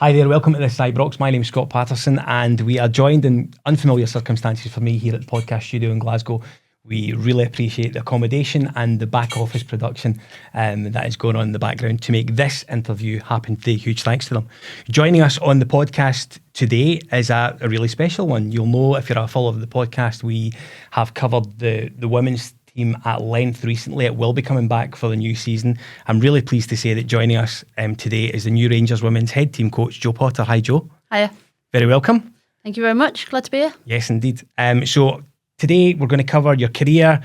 Hi there, welcome to this Is Ibrox. My name's Scott Paterson, and we are joined in unfamiliar circumstances for me here at the Podcast Studio in Glasgow. We really appreciate the accommodation and the back office production that is going on in the background to make this interview happen today. Huge thanks to them. Joining us on the podcast today is a really special one. You'll know if you're a follower of the podcast, we have covered the women's team at length recently. It will be coming back for the new season. I'm really pleased to say that joining us today is the new Rangers women's head team coach, Jo Potter. Hi, Jo. Hiya. Very welcome. Thank you very much. Glad to be here. Yes, indeed. So today we're going to cover your career,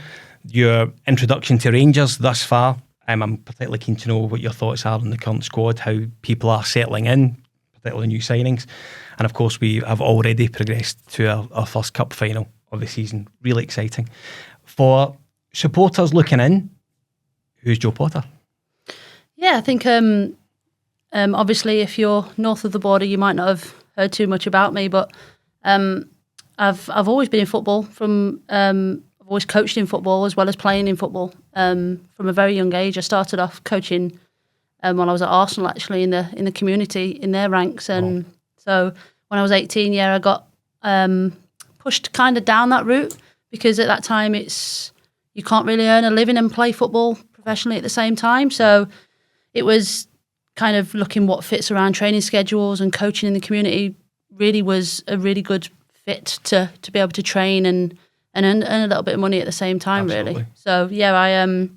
your introduction to Rangers thus far. I'm particularly keen to know what your thoughts are on the current squad, how people are settling in, particularly new signings. And of course, we have already progressed to our first cup final of the season. Really exciting. For supporters looking in, who's Jo Potter? Yeah, I think obviously if you're north of the border, you might not have heard too much about me, but I've always been in football. I've always coached in football as well as playing in football from a very young age. I started off coaching when I was at Arsenal, actually in the community in their ranks, and so when I was 18, I got pushed kind of down that route because at that time you can't really earn a living and play football professionally at the same time. So it was kind of looking what fits around training schedules, and coaching in the community really was a really good fit to be able to train and earn a little bit of money at the same time. Absolutely. Really. So I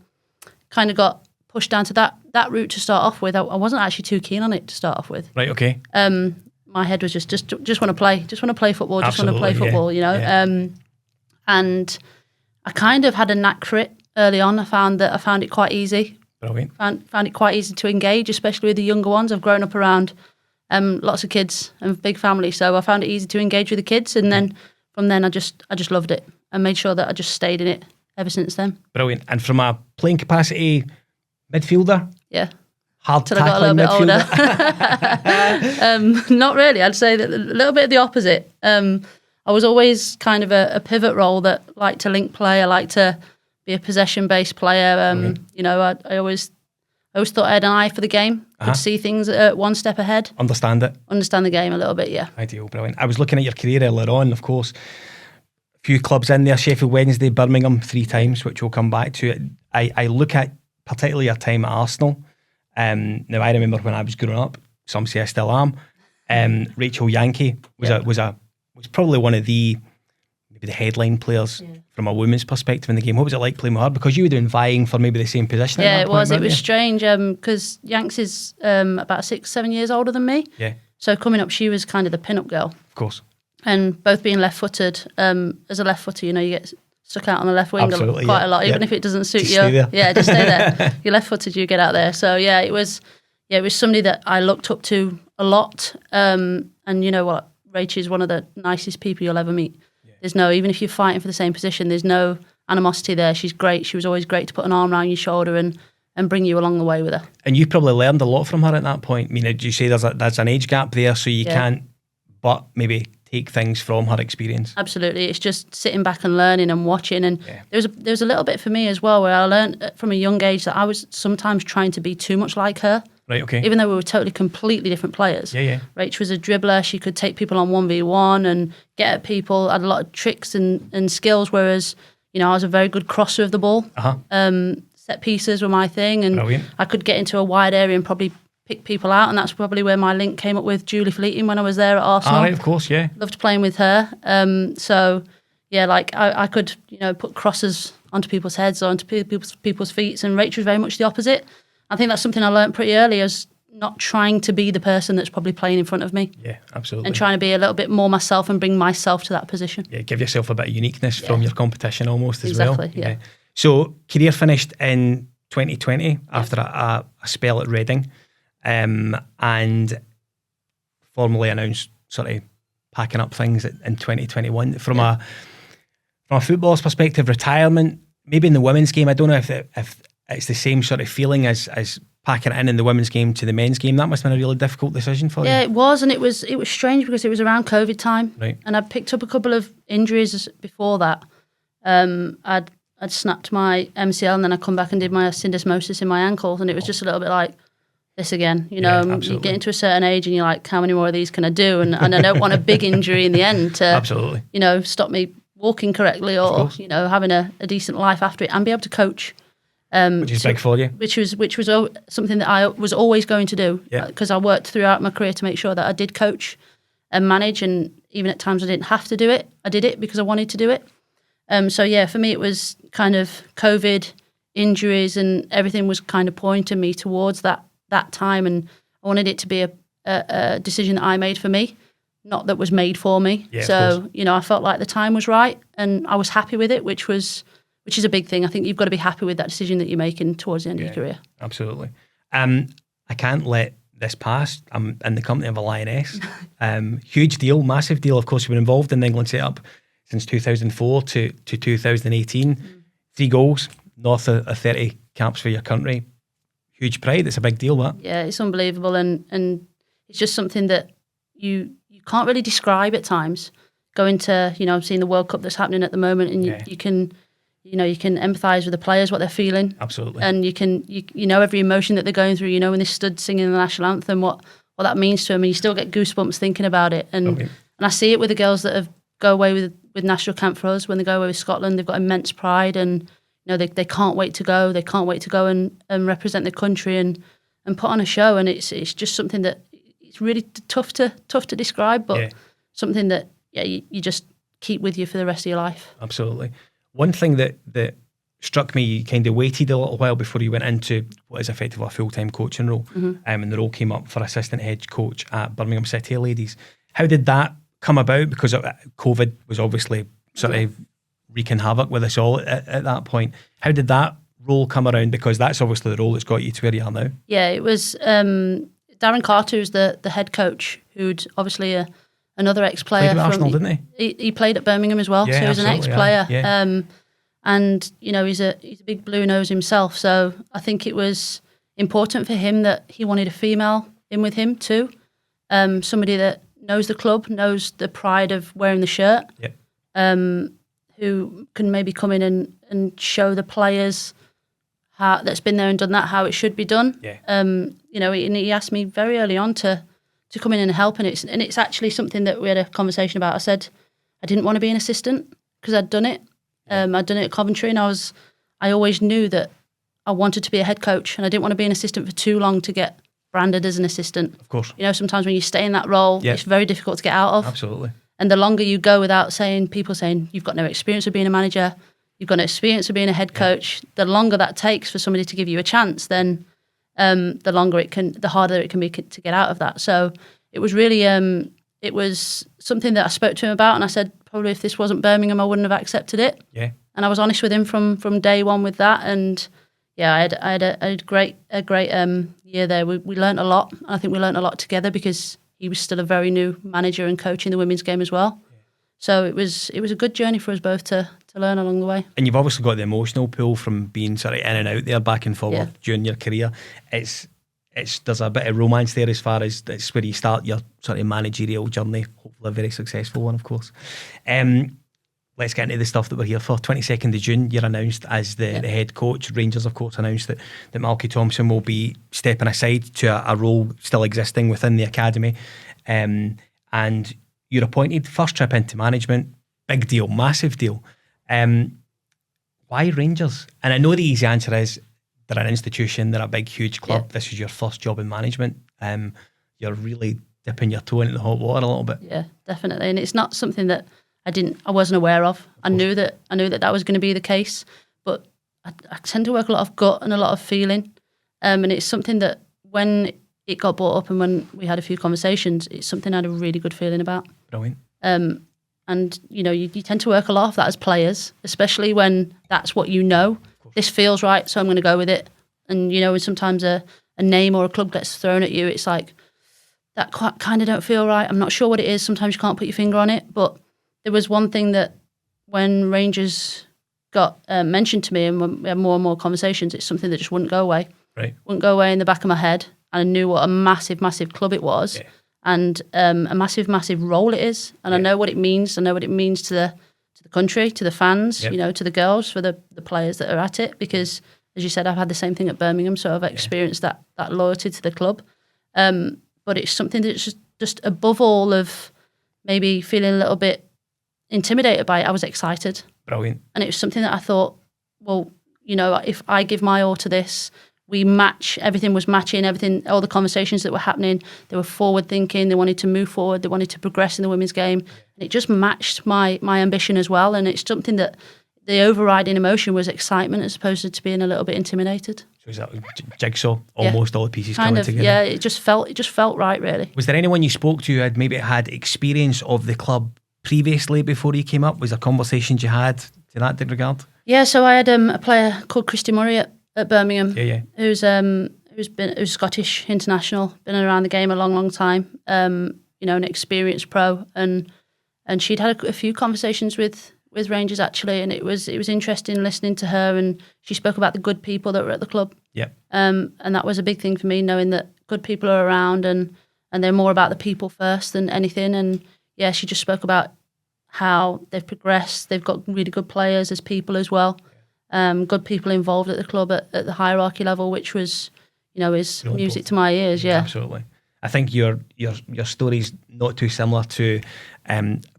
kind of got pushed down to that route to start off with. I wasn't actually too keen on it to start off with. Right. Okay. My head was just want to play, football, just want to play football, you know. Yeah. And I kind of had a knack for it early on. I found it quite easy. Brilliant. Found it quite easy to engage, especially with the younger ones. I've grown up around lots of kids and big family, so I found it easy to engage with the kids. And then from then, I just loved it and made sure that I just stayed in it ever since then. Brilliant. And from a playing capacity, midfielder? Yeah. Hard Till I got a little bit older. Not really. I'd say that a little bit of the opposite. I was always kind of a pivot role that liked to link play. I liked to be a possession-based player. You know, I always thought I had an eye for the game. Could see things one step ahead. Understand the game a little bit, yeah. Ideal, brilliant. I was looking at your career earlier on, of course. A few clubs in there, Sheffield Wednesday, Birmingham 3 times, which we'll come back to. I look at particularly your time at Arsenal. Now, I remember when I was growing up, some say I still am, Rachel Yankee was probably one of the headline players from a women's perspective in the game. What was it like playing with her? Because you were doing vying for maybe the same position. Yeah, it was strange because Yanks is about 6-7 years older than me. Yeah. So coming up, she was kind of the pin-up girl. Of course. And both being left-footed, as a left-footer, you know, you get stuck out on the left wing quite a lot, even if it doesn't suit you. Yeah, just stay there. You're left-footed, you get out there. So yeah, it was somebody that I looked up to a lot. And you know what? Rach is one of the nicest people you'll ever meet. Yeah. There's even if you're fighting for the same position, there's no animosity there. She's great. She was always great to put an arm around your shoulder and bring you along the way with her. And you probably learned a lot from her at that point. I mean, did you say there's an age gap there, so you can't but maybe take things from her experience? Absolutely. It's just sitting back and learning and watching. And there was a little bit for me as well where I learned from a young age that I was sometimes trying to be too much like her. Right, okay. Even though we were totally, completely different players. Yeah. Rach was a dribbler. She could take people on 1v1 and get at people, had a lot of tricks and skills, whereas, you know, I was a very good crosser of the ball. Set pieces were my thing, and brilliant. I could get into a wide area and probably pick people out, and that's probably where my link came up with Julie Fleeting when I was there at Arsenal. Right, of course, yeah. Loved playing with her. So, yeah, like I could, you know, put crosses onto people's heads or onto people's feet, and Rach was very much the opposite. I think that's something I learned pretty early, is not trying to be the person that's probably playing in front of me. Yeah, absolutely. And trying to be a little bit more myself and bring myself to that position. Yeah, give yourself a bit of uniqueness from your competition almost as well. Exactly, yeah. So, career finished in 2020 after a spell at Reading, and formally announced sort of packing up things in 2021. From a footballer's perspective, retirement, maybe in the women's game, I don't know if it's the same sort of feeling as packing it in the women's game to the men's game. That must have been a really difficult decision for you. Yeah, it was, and it was strange because it was around COVID time, right? And I picked up a couple of injuries before that. I'd snapped my MCL, and then I come back and did my syndesmosis in my ankle, and it was just a little bit like, this again. You Yeah, know, you absolutely. get into a certain age and you're like, how many more of these can I do? And I don't want a big injury in the end to, Absolutely. you know, stop me walking correctly or, course. you know, having a decent life after it and be able to coach. Which is big for you. Which was something that I was always going to do, Yeah. because I worked throughout my career to make sure that I did coach and manage, and even at times I didn't have to do it. I did it because I wanted to do it. So yeah, for me it was kind of COVID, injuries, and everything was kind of pointing me towards that time, and I wanted it to be a decision that I made for me, not that was made for me. Yeah, of so course. you know, I felt like the time was right, and I was happy with it, which is a big thing. I think you've got to be happy with that decision that you're making towards the end of your career. Absolutely. I can't let this pass. I'm in the company of a lioness. Huge deal, massive deal. Of course, you've been involved in the England setup since 2004 to 2018. 3 goals, north of 30 caps for your country. Huge pride. It's a big deal, that. Yeah, it's unbelievable, and it's just something that you can't really describe at times. Going to, you know, I'm seeing the World Cup that's happening at the moment, and you can empathise with the players, what they're feeling. Absolutely. And you know every emotion that they're going through. You know, when they stood singing the national anthem, what that means to them, and you still get goosebumps thinking about it. And I see it with the girls that go away with national camp for us. When they go away with Scotland, they've got immense pride, and you know they can't wait to go. They can't wait to go and represent their country and put on a show. And it's just something that it's really tough to describe, but something that you just keep with you for the rest of your life. Absolutely. One thing that struck me, you kind of waited a little while before you went into what is effectively a full-time coaching role, and the role came up for assistant head coach at Birmingham City Ladies. How did that come about? Because COVID was obviously sort of wreaking havoc with us all at that point. How did that role come around? Because that's obviously the role that's got you to where you are now. Yeah, it was Darren Carter, who's the head coach, who'd obviously another ex-player. Played at Arsenal, didn't he? He played at Birmingham as well, so he was an ex-player. Yeah. And you know, he's a big blue nose himself. So I think it was important for him that he wanted a female in with him too, somebody that knows the club, knows the pride of wearing the shirt, who can maybe come in and show the players how that's been there and done that, how it should be done. You know, he asked me very early on to come in and help, and it's actually something that we had a conversation about. I said I didn't want to be an assistant because I'd done it. I'd done it at Coventry, and I always knew that I wanted to be a head coach, and I didn't want to be an assistant for too long to get branded as an assistant. Of course. You know, sometimes when you stay in that role, it's very difficult to get out of. Absolutely. And the longer you go without people saying, you've got no experience of being a manager, you've got no experience of being a head coach, the longer that takes for somebody to give you a chance, then the harder it can be to get out of that. So it was really, it was something that I spoke to him about, and I said, probably if this wasn't Birmingham, I wouldn't have accepted it. Yeah. And I was honest with him from day one with that. And yeah, I had a great year there. We learnt a lot. I think we learnt a lot together because he was still a very new manager and coach in the women's game as well. Yeah. So it was a good journey for us both to learn along the way. And you've obviously got the emotional pull from being sort of in and out there, back and forward during your career. There's a bit of romance there as far as it's where you start your sort of managerial journey, hopefully a very successful one, of course. Let's get into the stuff that we're here for. 22nd of June, you're announced as the head coach. Rangers, of course, announced that Malky Thompson will be stepping aside to a role still existing within the academy. And you're appointed, first trip into management, big deal, massive deal. Why Rangers? And I know the easy answer is they're an institution, they're a big, huge club. Yeah. This is your first job in management. You're really dipping your toe into the hot water a little bit. Yeah, definitely. And it's not something that I wasn't aware of. I knew that was going to be the case, but I tend to work a lot of gut and a lot of feeling. And it's something that when it got brought up and when we had a few conversations, it's something I had a really good feeling about. Brilliant. And you know, you tend to work a lot of that as players, especially when that's what you know. This feels right, so I'm going to go with it. And you know, when sometimes a name or a club gets thrown at you, it's like, that kind of don't feel right. I'm not sure what it is. Sometimes you can't put your finger on it. But there was one thing that when Rangers got mentioned to me and when we had more and more conversations, it's something that just wouldn't go away. Right. Wouldn't go away in the back of my head. And I knew what a massive, massive club it was. Yeah. And a massive, massive role it is. And I know what it means. I know what it means to the country, to the fans, you know, to the girls, for the players that are at it. Because, as you said, I've had the same thing at Birmingham, so I've experienced that loyalty to the club. But it's something that's just above all of maybe feeling a little bit intimidated by it. I was excited. Brilliant. And it was something that I thought, well, you know, if I give my all to this, we match, everything was matching, everything, all the conversations that were happening, they were forward thinking, they wanted to move forward, they wanted to progress in the women's game. And it just matched my ambition as well. And it's something that the overriding emotion was excitement as opposed to being a little bit intimidated. So is that jigsaw, almost all the pieces coming together? Yeah, it just felt right, really. Was there anyone you spoke to who had maybe had experience of the club previously before you came up? Was there conversations you had to that regard? Yeah, so I had a player called Christy Murray at Birmingham, who's Scottish international, been around the game a long time. You know, an experienced pro, and she'd had a few conversations with Rangers actually, and it was interesting listening to her, and she spoke about the good people that were at the club. Yeah. And that was a big thing for me, knowing that good people are around, and they're more about the people first than anything. And yeah, she just spoke about how they've progressed. They've got really good players as people as well. Good people involved at the club at the hierarchy level, which was, you know, is really music to my ears. Yeah, absolutely. I think your story's not too similar to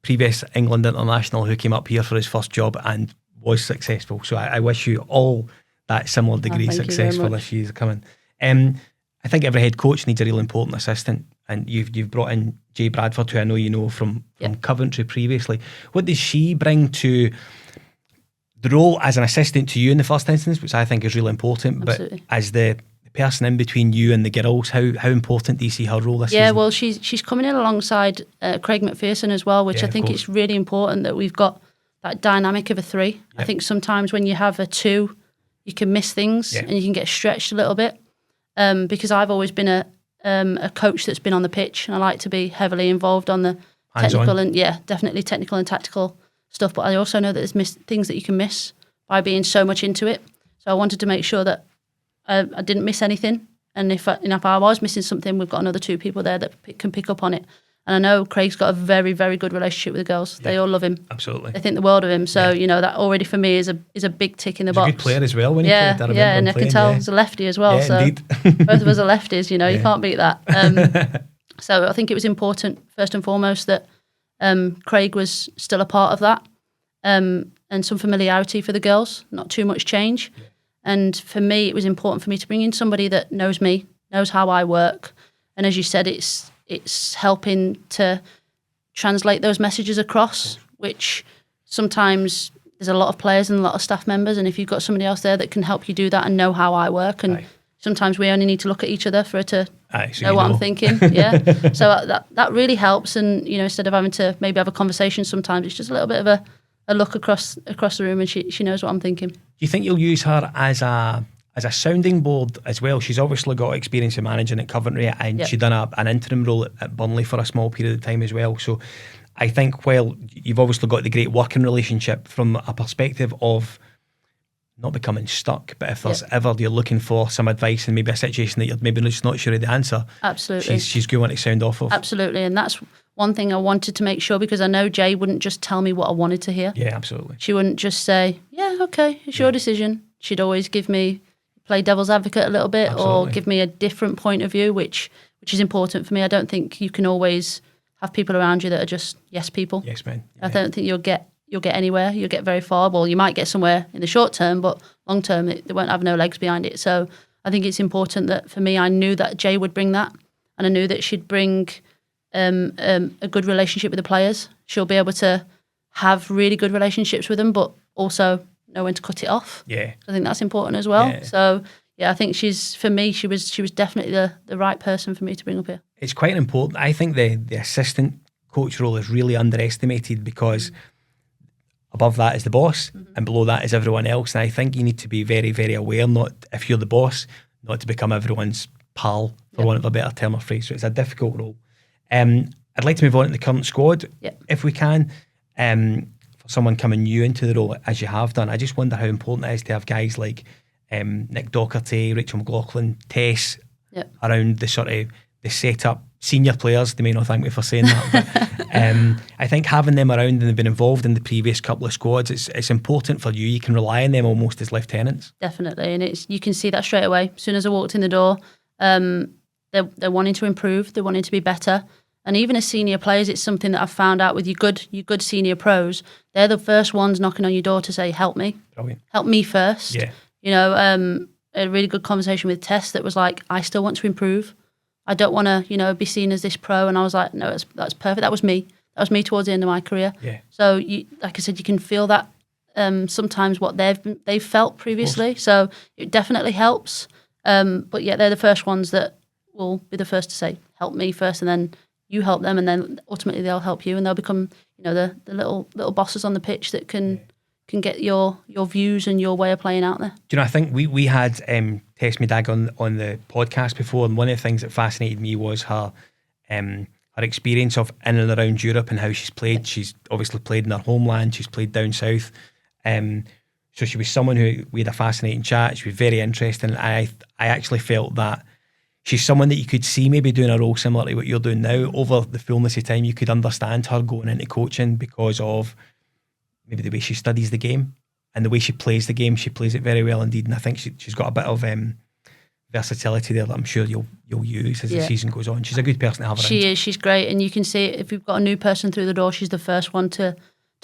previous England international who came up here for his first job and was successful. So I wish you all that similar degree of success for this year's coming. I think every head coach needs a real important assistant, and you've brought in Jay Bradford, who I know you know from Coventry previously. What does she bring to the role as an assistant to you in the first instance, which I think is really important, Absolutely. But as the person in between you and the girls, how important do you see her role this season? Yeah, well, she's coming in alongside Craig McPherson as well, which I think it's really important that we've got that dynamic of a three. Yep. I think sometimes when you have a two, you can miss things and you can get stretched a little bit. Because I've always been a coach that's been on the pitch, and I like to be heavily involved on the technical and definitely technical and tactical stuff. But I also know that there's things that you can miss by being so much into it. So I wanted to make sure that I didn't miss anything. And if I was missing something, we've got another two people there that can pick up on it. And I know Craig's got a very, very good relationship with the girls. They all love him. Absolutely. They think the world of him. So, you know, that already for me is a big tick in the box. He's a good player as well when he played. Yeah, and I can tell he's a lefty as well. Yeah, so indeed. both of us are lefties, you know, you can't beat that. So I think it was important, first and foremost, that Craig was still a part of that, and some familiarity for the girls, not too much change. Yeah. And for me, it was important for me to bring in somebody that knows me, knows how I work. And as you said, it's helping to translate those messages across, which sometimes there's a lot of players and a lot of staff members, and if you've got somebody else there that can help you do that and know how I work, and sometimes we only need to look at each other for it to know what I'm thinking. So that really helps. And you know, instead of having to maybe have a conversation, sometimes it's just a little bit of a look across the room, and she knows what I'm thinking. Do you think you'll use her as a sounding board as well? She's obviously got experience in managing at Coventry, and she'd done an interim role at Burnley for a small period of time as well. So I think while you've obviously got the great working relationship from a perspective of not becoming stuck, but if there's ever you're looking for some advice and maybe a situation that you're maybe just not sure of the answer, absolutely, she's good one to sound off of. Absolutely, and that's one thing I wanted to make sure, because I know Jay wouldn't just tell me what I wanted to hear. Yeah, absolutely. She wouldn't just say, yeah, okay, it's your decision. She'd always give me, play devil's advocate a little bit, or give me a different point of view, which is important for me. I don't think you can always have people around you that are just yes people. Yes, man. Yeah. I don't think you'll get anywhere. You'll get very far. Well, you might get somewhere in the short term, but long term, they won't have no legs behind it. So I think it's important that for me, I knew that Jay would bring that, and I knew that she'd bring a good relationship with the players. She'll be able to have really good relationships with them, but also know when to cut it off. Yeah, I think that's important as well. Yeah. So yeah, I think she was definitely the right person for me to bring up here. It's quite important. I think the assistant coach role is really underestimated, because above that is the boss, and below that is everyone else. And I think you need to be very, very aware, not if you're the boss, not to become everyone's pal, for want of a better term or phrase. So it's a difficult role. I'd like to move on to the current squad, if we can. For someone coming new into the role, as you have done, I just wonder how important it is to have guys like Nick Docherty, Rachel McLaughlin, Tess around the sort of the setup. Senior players, they may not thank me for saying that, but I think having them around and they've been involved in the previous couple of squads, it's important for you. You can rely on them almost as lieutenants. Definitely, and you can see that straight away. As soon as I walked in the door, they're wanting to improve, they're wanting to be better. And even as senior players, it's something that I've found out with your good senior pros. They're the first ones knocking on your door to say, help me. Brilliant. Help me first. Yeah. You know, a really good conversation with Tess that was like, I still want to improve. I don't want to, you know, be seen as this pro. And I was like, no, that's perfect. That was me. That was me towards the end of my career. Yeah. So, like I said, you can feel that sometimes what they've felt previously. So it definitely helps. But yeah, they're the first ones that will be the first to say, help me first, and then you help them, and then ultimately they'll help you, and they'll become, you know, the little bosses on the pitch that can get your views and your way of playing out there. Do you know, I think we had Tess Medag on the podcast before, and one of the things that fascinated me was her experience of in and around Europe and how she's played. She's obviously played in her homeland, she's played down south. So she was someone who we had a fascinating chat. She was very interesting. I actually felt that she's someone that you could see maybe doing a role similar to what you're doing now. Over the fullness of time, you could understand her going into coaching because of maybe the way she studies the game and the way she plays the game. She plays it very well indeed, and I think she's got a bit of versatility there that I'm sure you'll use as the season goes on. She's a good person to have around. She is. She's great, and you can see it. If you've got a new person through the door, she's the first one to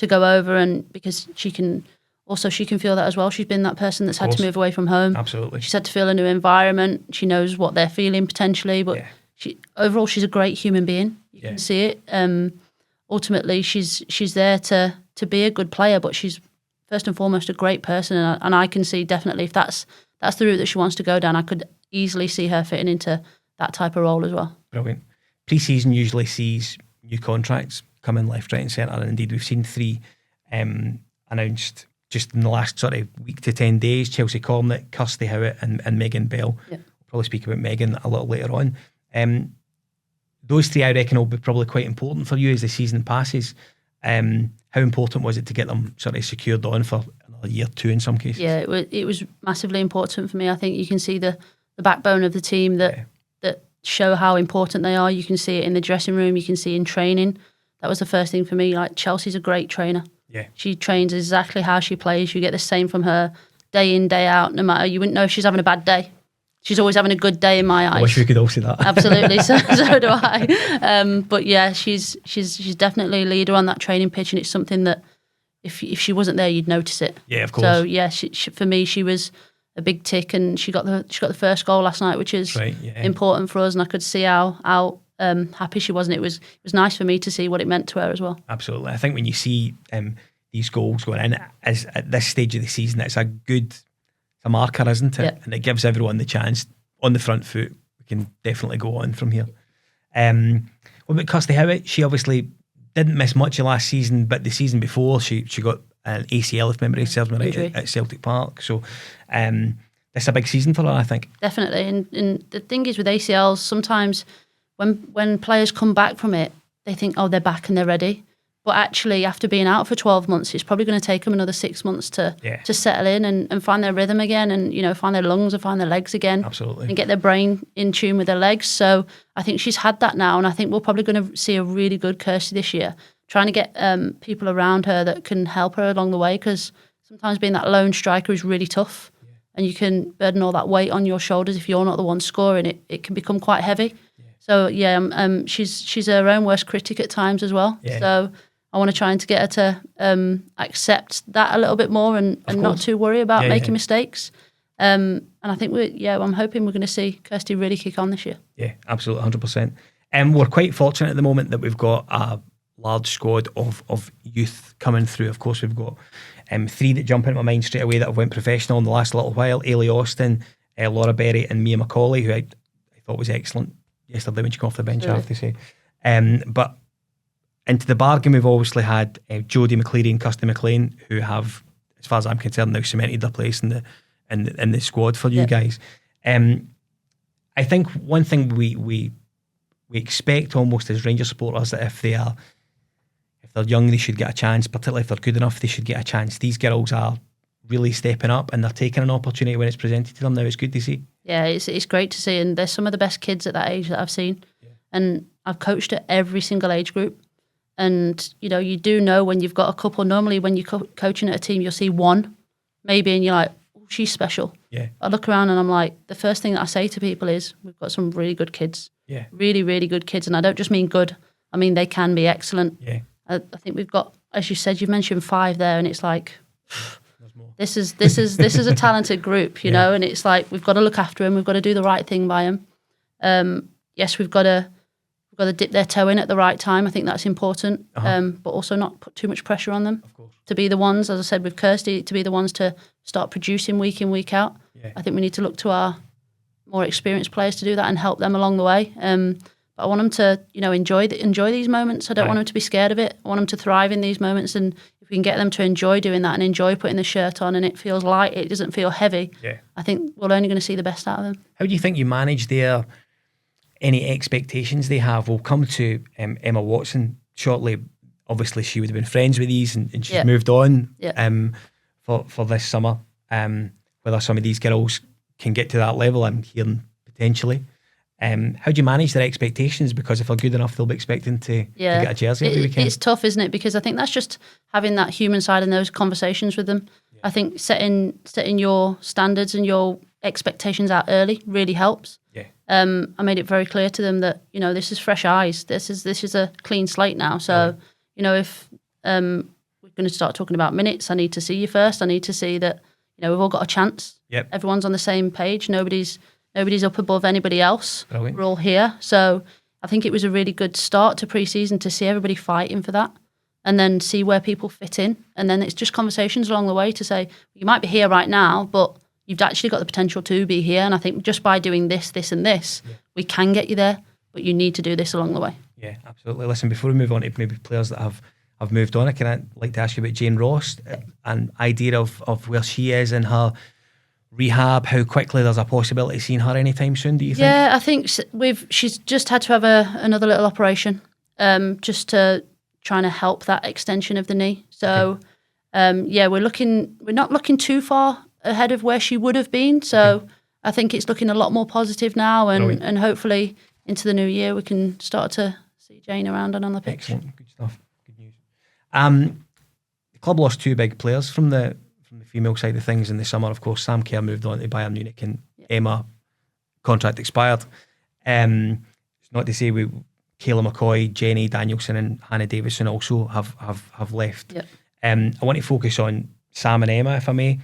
go over, and because she can feel that as well. She's been that person that's had to move away from home. Absolutely. She's had to feel a new environment. She knows what they're feeling potentially, but overall she's a great human being. You can see it. Ultimately, she's there to be a good player, but she's first and foremost a great person, and I can see definitely if that's the route that she wants to go down, I could easily see her fitting into that type of role as well. Brilliant. Pre-season usually sees new contracts come in left, right and centre, and indeed we've seen 3 announced just in the last sort of week to 10 days. Chelsea Cornet, Kirsty Howitt and Megan Bell. We'll probably speak about Megan a little later on. Those 3 I reckon will be probably quite important for you as the season passes. How important was it to get them sort of secured on for another year, 2 in some cases? Yeah, it was massively important for me. I think you can see the backbone of the team that show how important they are. You can see it in the dressing room, you can see in training. That was the first thing for me. Like, Chelsea's a great trainer. Yeah. She trains exactly how she plays. You get the same from her day in, day out, no matter. You wouldn't know if she's having a bad day. She's always having a good day in my eyes. I wish we could all see that. Absolutely, so do I. But yeah, she's definitely a leader on that training pitch, and it's something that if she wasn't there, you'd notice it. Yeah, of course. So yeah, she, for me, she was a big tick, and she got the first goal last night, which is important for us, and I could see how happy she was, and it was nice for me to see what it meant to her as well. Absolutely. I think when you see these goals going in as at this stage of the season, it's a marker, isn't it? Yeah. And it gives everyone the chance on the front foot. We can definitely go on from here. What about Kirsty Howitt? She obviously didn't miss much of last season, but the season before she got an ACL, if memory serves me right, at Celtic Park. So it's a big season for her, I think. Definitely. And the thing is with ACLs, sometimes when players come back from it, they think, oh, they're back and they're ready. But actually, after being out for 12 months, it's probably going to take them another 6 months to settle in and find their rhythm again, and, you know, find their lungs and find their legs again. Absolutely. And get their brain in tune with their legs. So I think she's had that now, and I think we're probably going to see a really good Kirsty this year, trying to get people around her that can help her along the way, because sometimes being that lone striker is really tough, and you can burden all that weight on your shoulders if you're not the one scoring. It can become quite heavy. So she's her own worst critic at times as well. So I want to try and to get her to accept that a little bit more and not too worry about making mistakes. And I think I'm hoping we're going to see Kirsty really kick on this year. Yeah, absolutely, 100%. We're quite fortunate at the moment that we've got a large squad of youth coming through. Of course, we've got 3 that jump into my mind straight away that have went professional in the last little while. Ailey Austin, Laura Berry and Mia Macaulay, who I thought was excellent yesterday when she came off the bench, I have to say. But into the bargain, we've obviously had Jodie McCleary and Kirsty McLean, who have, as far as I'm concerned, now cemented their place in the squad for you guys. I think one thing we expect almost as Rangers supporters, that if they're young, they should get a chance. Particularly if they're good enough, they should get a chance. These girls are really stepping up and they're taking an opportunity when it's presented to them now. It's good to see. Yeah, it's great to see, and there's some of the best kids at that age that I've seen, and I've coached at every single age group. And you do know when you've got a couple. Normally, when you're coaching at a team, you'll see one, maybe, and you're like, "Oh, she's special." Yeah. I look around and I'm like, the first thing that I say to people is, "We've got some really good kids." Yeah. Really, really good kids, and I don't just mean good. I mean they can be excellent. Yeah. I think we've got, as you said, you mentioned 5 there, and it's like, this is a talented group, you know, and it's like we've got to look after them. We've got to do the right thing by them. Yes, we've got to dip their toe in at the right time. I think that's important, but also not put too much pressure on them. Of course. To be the ones, as I said with Kirsty, to be the ones to start producing week in, week out. Yeah. I think we need to look to our more experienced players to do that and help them along the way. But I want them to, enjoy these moments. I don't want them to be scared of it. I want them to thrive in these moments. And if we can get them to enjoy doing that and enjoy putting the shirt on and it feels light, it doesn't feel heavy, I think we're only going to see the best out of them. How do you think you manage any expectations they have? We'll come to Emma Watson shortly. Obviously, she would have been friends with these and she's moved on for this summer. Whether some of these girls can get to that level, I'm hearing potentially. How do you manage their expectations? Because if they're good enough, they'll be expecting to get a jersey every weekend. It's tough, isn't it? Because I think that's just having that human side and those conversations with them. Yeah. I think setting your standards and your expectations out early really helps. Yeah. I made it very clear to them that this is fresh eyes. This is a clean slate now. So if we're going to start talking about minutes, I need to see you first. I need to see that we've all got a chance. Yep. Everyone's on the same page. Nobody's up above anybody else. Brilliant. We're all here. So I think it was a really good start to pre-season to see everybody fighting for that and then see where people fit in. And then it's just conversations along the way to say, you might be here right now, but you've actually got the potential to be here. And I think just by doing this, this and this, we can get you there, but you need to do this along the way. Yeah, absolutely. Listen, before we move on to maybe players that have moved on, I'd like to ask you about Jane Ross, an idea of where she is in her rehab, how quickly there's a possibility of seeing her anytime soon, do you think? Yeah, I think she's just had to have another little operation just to trying to help that extension of the knee. So we're not looking too far ahead of where she would have been. So I think it's looking a lot more positive now, and hopefully into the new year we can start to see Jane around and on the pitch. Excellent, good stuff, good news. The club lost 2 big players from the female side of things in the summer. Of course, Sam Kerr moved on to Bayern Munich and Emma contract expired. It's not to say Kayla McCoy, Jenny Danielson and Hannah Davison also have left. Yep. I want to focus on Sam and Emma, if I may.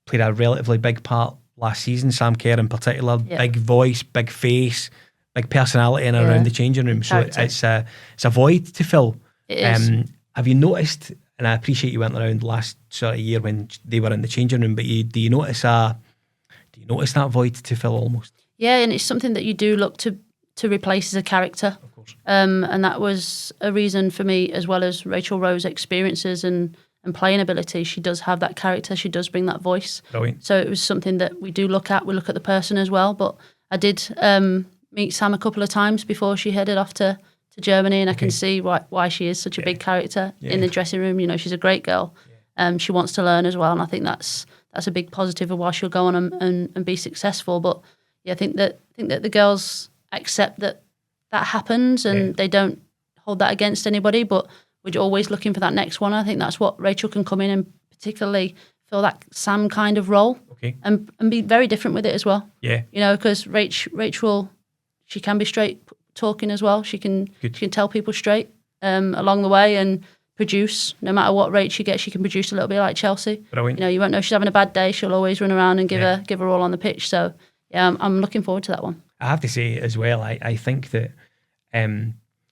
Played a relatively big part last season. Sam Kerr in particular, big voice, big face, big personality in and around the changing room. So it's a void to fill. It is. Have you noticed, and I appreciate you went around last sort of year when they were in the changing room, but do you notice that void to fill almost? Yeah, and it's something that you do look to replace as a character. Of course. And that was a reason for me, as well as Rachel Rowe's experiences and playing ability. She does have that character. She does bring that voice. Brilliant. So it was something that we do look at. We look at the person as well. But I did meet Sam a couple of times before she headed off to Germany, and I can see why she is such a big character in the dressing room. She's a great girl. She wants to learn as well, and I think that's a big positive of why she'll go on and be successful. But I think that the girls accept that happens, and they don't hold that against anybody. But we're always looking for that next one. I think that's what Rachel can come in and particularly fill that Sam kind of role, and be very different with it as well. Yeah, because Rachel, she can be straight talking as well. She can tell people straight along the way and produce. No matter what rate she gets, she can produce a little bit like Chelsea. Brilliant. You won't know she's having a bad day. She'll always run around and give her all on the pitch. So I'm looking forward to that one. I have to say as well, I think that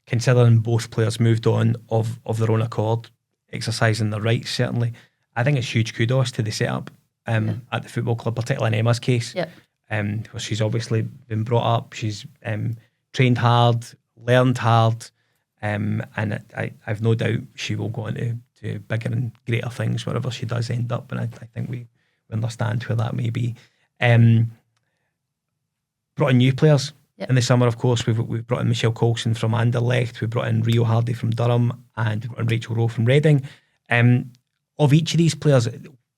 considering both players moved on of their own accord, exercising their rights certainly, I think it's huge kudos to the setup at the football club, particularly in Emma's case. Yeah. Because she's obviously been brought up, she's trained hard, learned hard, and I've no doubt she will go on to bigger and greater things wherever she does end up, and I think we understand where that may be. Brought in new players in the summer, of course. We've brought in Michelle Coulson from Anderlecht, we brought in Rio Hardy from Durham, and we brought in Rachel Rowe from Reading. Of each of these players,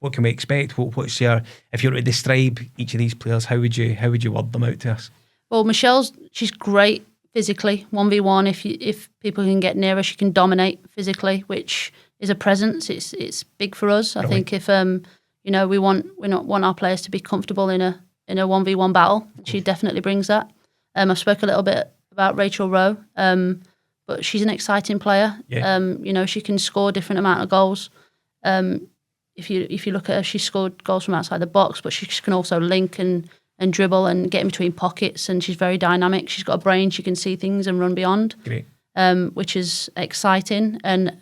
what can we expect? What's your, if you were to describe each of these players, how would you word them out to us? Well, she's great physically, 1v1. If people can get near her, she can dominate physically, which is a presence. It's big for us. I think if we want our players to be comfortable in a 1v1 battle. She definitely brings that. I spoke a little bit about Rachel Rowe, but she's an exciting player. Yeah. She can score a different amount of goals. If you look at her, she scored goals from outside the box, but she can also link and dribble and get in between pockets, and she's very dynamic. She's got a brain, she can see things and run beyond. Great. Which is exciting. And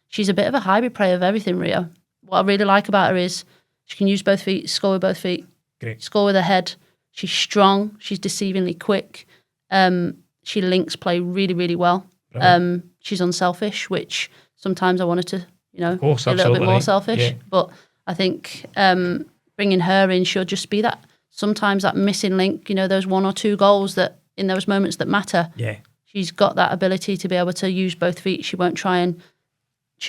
she's a bit of a hybrid player of everything, Rio. What I really like about her is she can use both feet, score with both feet, Great. Score with her head. She's strong, she's deceivingly quick. She links play really, really well. She's unselfish, which sometimes I wanted to, be a little bit more selfish. Yeah. But I think bringing her in, she'll just be sometimes that missing link, those 1 or 2 goals that in those moments that matter. Yeah. She's got that ability to be able to use both feet. She won't try and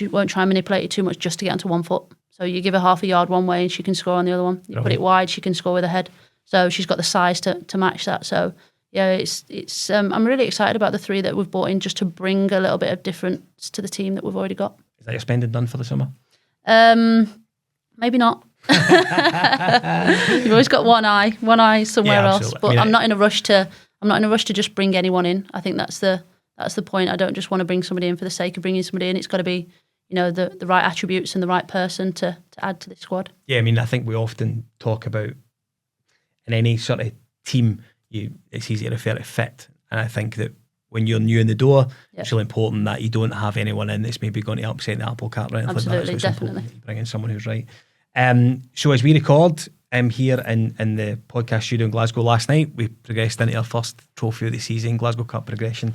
manipulate it too much just to get onto one foot. So you give her half a yard one way and she can score on the other one. You put it wide, she can score with her head. So she's got the size to match that. So yeah, it's I'm really excited about the 3 that we've brought in just to bring a little bit of difference to the team that we've already got. Is that your spending done for the summer? Maybe not. You've always got one eye somewhere else. But I'm not in a rush to just bring anyone in. I think that's the point. I don't just want to bring somebody in for the sake of bringing somebody in. It's got to be, the right attributes and the right person to add to the squad. Yeah, I think we often talk about in any sort of team, it's easy to refer to fit. And I think that when you're new in the door, it's really important that you don't have anyone in that's maybe going to upset the apple cart or anything like that. Absolutely, definitely. You bring in someone who's right. So as we record here in the podcast studio in Glasgow last night, we progressed into our first trophy of the season, Glasgow Cup progression.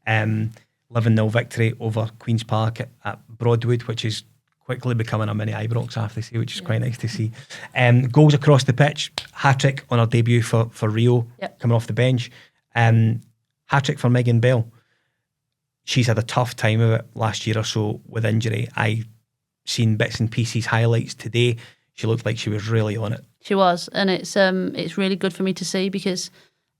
11-0 victory over Queen's Park at Broadwood, which is quickly becoming a mini Ibrox, I have to say, which is quite nice to see. Goals across the pitch, hat-trick on her debut for Rio, coming off the bench. Hat-trick for Megan Bell. She's had a tough time of it last year or so with injury. I seen bits and pieces, highlights today. She looked like she was really on it. She was, and it's really good for me to see because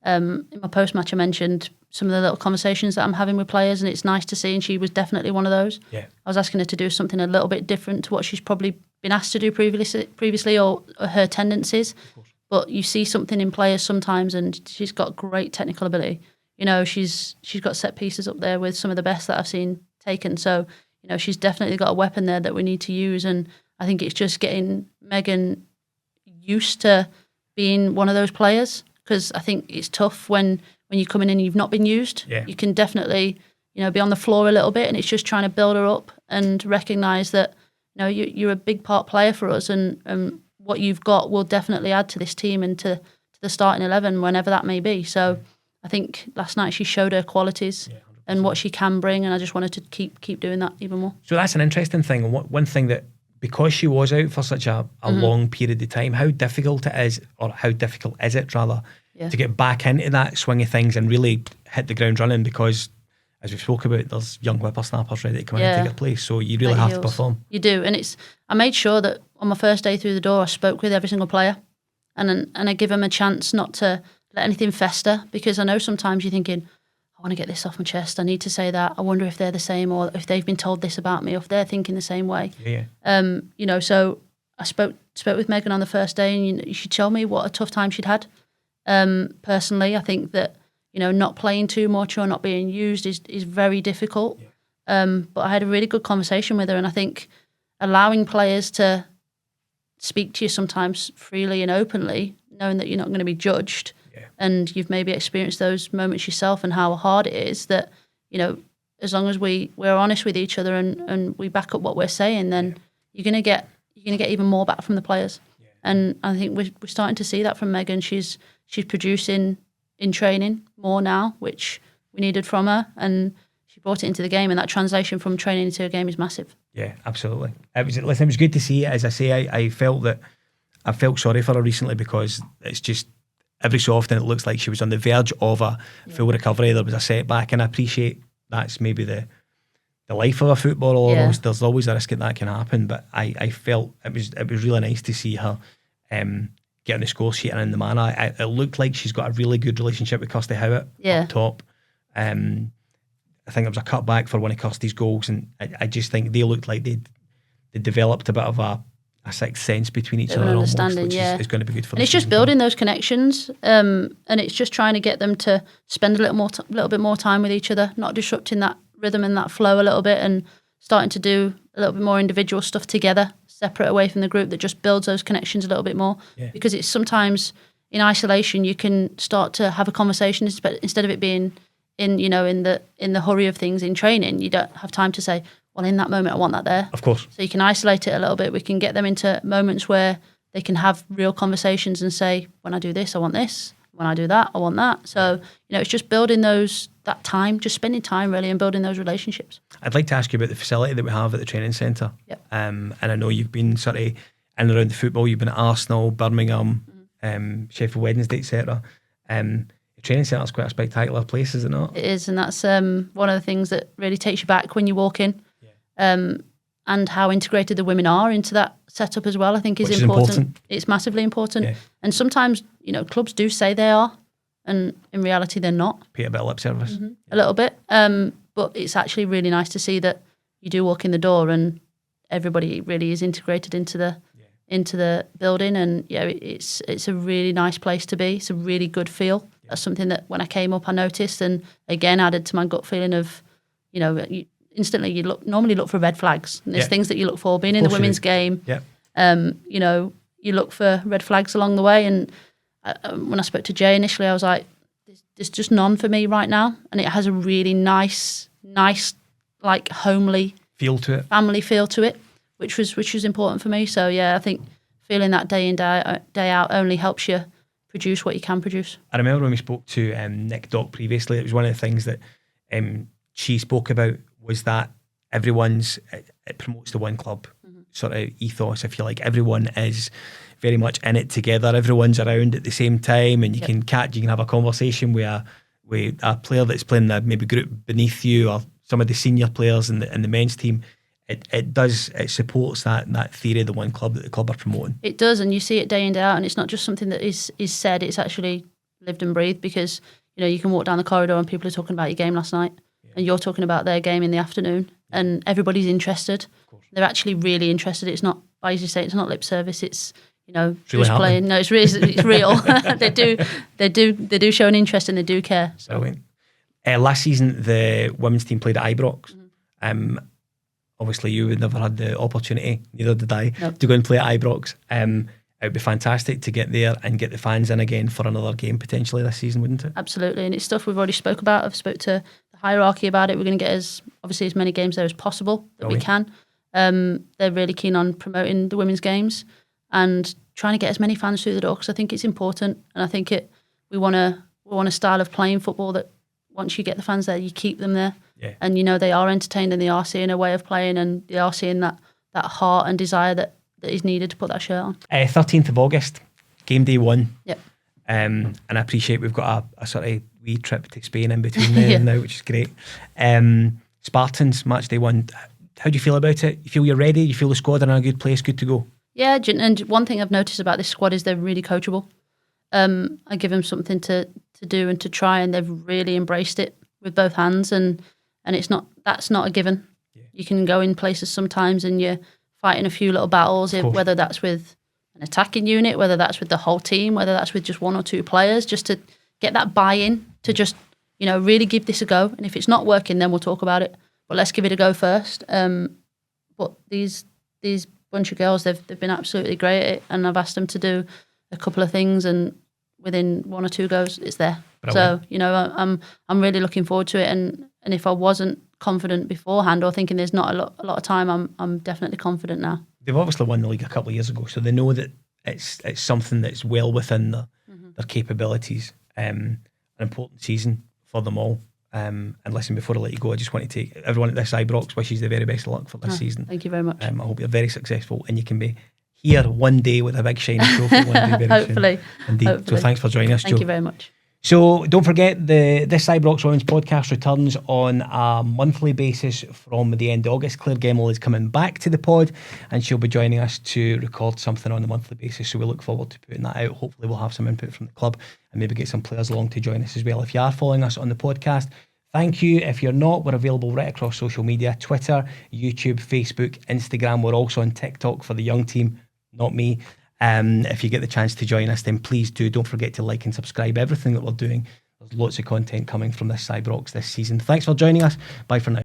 in my post-match I mentioned some of the little conversations that I'm having with players, and it's nice to see, and she was definitely one of those. Yeah. I was asking her to do something a little bit different to what she's probably been asked to do previously or her tendencies. But you see something in players sometimes, and she's got great technical ability. She's got set pieces up there with some of the best that I've seen taken. So, she's definitely got a weapon there that we need to use, and I think it's just getting Megan used to being one of those players, because I think it's tough when you come in and you've not been used. Yeah. You can definitely, be on the floor a little bit, and it's just trying to build her up and recognise that, you're a big part player for us, and what you've got will definitely add to this team and to the starting 11 whenever that may be. So I think last night she showed her qualities and what she can bring, and I just wanted to keep doing that even more. So that's an interesting thing. And one thing that, because she was out for such a long period of time, how difficult is it to get back into that swing of things and really hit the ground running? Because as we spoke about, there's young whippersnappers ready to come in and take your place, so you really have to perform. You do, and I made sure that on my first day through the door I spoke with every single player, and I give them a chance not to let anything fester, because I know sometimes you're thinking, I want to get this off my chest, I need to say that, I wonder if they're the same, or if they've been told this about me, or if they're thinking the same way. So I spoke with Megan on the first day, and she told me what a tough time she'd had. Personally, I think that not playing too much or not being used is very difficult. But I had a really good conversation with her, and I think allowing players to speak to you sometimes freely and openly, knowing that you're not going to be judged, and you've maybe experienced those moments yourself and how hard it is, that as long as we're honest with each other and we back up what we're saying, then you're gonna get even more back from the players. And I think we're starting to see that from Megan. She's producing in training more now, which we needed from her, and she brought it into the game, and that translation from training into a game is massive. Yeah, absolutely. It was good to see. As I say, I felt sorry for her recently, because it's just every so often it looks like she was on the verge of a full recovery. There was a setback, and I appreciate that's maybe the the life of a footballer. Yeah. There's always a risk that can happen. But I felt it was really nice to see her get on the score sheet and in the manner. It looked like she's got a really good relationship with Kirsty Howitt up top. I think there was a cutback for one of Kirsty's goals, and I just think they looked like they developed a bit of a sixth sense between each other, understanding, which is going to be good for them. And it's just building those connections, and it's just trying to get them to spend a little bit more time with each other, not disrupting that rhythm and that flow a little bit, and starting to do a little bit more individual stuff together, separate away from the group, that just builds those connections a little bit more. Yeah. Because it's sometimes in isolation you can start to have a conversation instead of it being in the hurry of things in training. You don't have time to say, well, in that moment I want that there. Of course. So you can isolate it a little bit. We can get them into moments where they can have real conversations and say, when I do this, I want this. When I do that, I want that. So, it's just building that time, just spending time really and building those relationships. I'd like to ask you about the facility that we have at the training centre. Yep. And I know you've been sort of in and around the football. You've been at Arsenal, Birmingham, Sheffield Wednesday, etc. The training centre is quite a spectacular place, is it not? It is, and that's one of the things that really takes you back when you walk in. And how integrated the women are into that setup as well, I think is important. It's massively important. Yeah. And sometimes, clubs do say they are, and in reality they're not. Pay a bit of lip service. Mm-hmm. A little bit. But it's actually really nice to see that you do walk in the door and everybody really is integrated into the building, and it's a really nice place to be. It's a really good feel. Yeah. That's something that when I came up I noticed, and again added to my gut feeling of, instantly you normally look for red flags, and there's things that you look for. Being in the women's game, you look for red flags along the way. And when I spoke to Jay initially, I was like, there's just none for me right now, and it has a really nice like homely feel to it, family feel to it, which was important for me. So I think feeling that day in day out only helps you produce what you can produce. I remember when we spoke to Nick Dock previously, it was one of the things that she spoke about was that it promotes the one club sort of ethos, if you like. Everyone is very much in it together. Everyone's around at the same time, and you can have a conversation with a player that's playing the maybe group beneath you, or some of the senior players in the men's team. It supports that theory of the one club that the club are promoting. It does, and you see it day in, day out, and it's not just something that is said, it's actually lived and breathed, because you can walk down the corridor and people are talking about your game last night, and you're talking about their game in the afternoon, and everybody's interested. They're actually really interested. It's not, I usually say, it's not lip service, it's really who's playing. No, it's real. They do show an interest, and they do care. So. Last season the women's team played at Ibrox. Obviously you would never had the opportunity, neither did I, to go and play at Ibrox. It would be fantastic to get there and get the fans in again for another game potentially this season, wouldn't it? Absolutely, and it's stuff we've already spoke about. I've spoke to the hierarchy about it. We're going to get as many games there as possible that we can. They're really keen on promoting the women's games and trying to get as many fans through the door, because I think it's important, and I think we want a style of playing football that once you get the fans there, you keep them there. Yeah. And they are entertained, and they are seeing a way of playing, and they are seeing that heart and desire that is needed to put that shirt on. 13th of August, game day 1. Yep. And I appreciate we've got a sort of wee trip to Spain in between there and now, which is great. Spartans, match day 1. How do you feel about it? You feel you're ready? You feel the squad are in a good place, good to go? Yeah, and one thing I've noticed about this squad is they're really coachable. I give them something to do and to try, and they've really embraced it with both hands, and that's not a given. Yeah. You can go in places sometimes and you're fighting a few little battles, whether that's with an attacking unit, whether that's with the whole team, whether that's with just one or two players, just to get that buy-in to just really give this a go. And if it's not working, then we'll talk about it. But let's give it a go first. But these bunch of girls, they've been absolutely great at it, and I've asked them to do a couple of things, and within one or two goes, it's there. Brilliant. So I'm really looking forward to it, and if I wasn't confident beforehand or thinking there's not a lot of time, I'm definitely confident now. They've obviously won the league a couple of years ago, so they know that it's something that's well within their capabilities. An important season for them all. And listen, before I let you go, I just want to take everyone at this Ibrox wishes the very best of luck for this season. Thank you very much. I hope you're very successful, and you can be here one day with a big shiny trophy one day very Hopefully. soon. Indeed. Hopefully. So thanks for joining us, Jo. Thank you very much. So don't forget, this Ibrox Women's podcast returns on a monthly basis from the end of August. Claire Gemmell is coming back to the pod and she'll be joining us to record something on a monthly basis. So we look forward to putting that out. Hopefully we'll have some input from the club and maybe get some players along to join us as well. If you are following us on the podcast, thank you. If you're not, we're available right across social media: Twitter, YouTube, Facebook, Instagram. We're also on TikTok for the young team, not me. If you get the chance to join us, then please do. Don't forget to like and subscribe. Everything that we're doing, there's lots of content coming from this Ibrox this season. Thanks for joining us. Bye for now.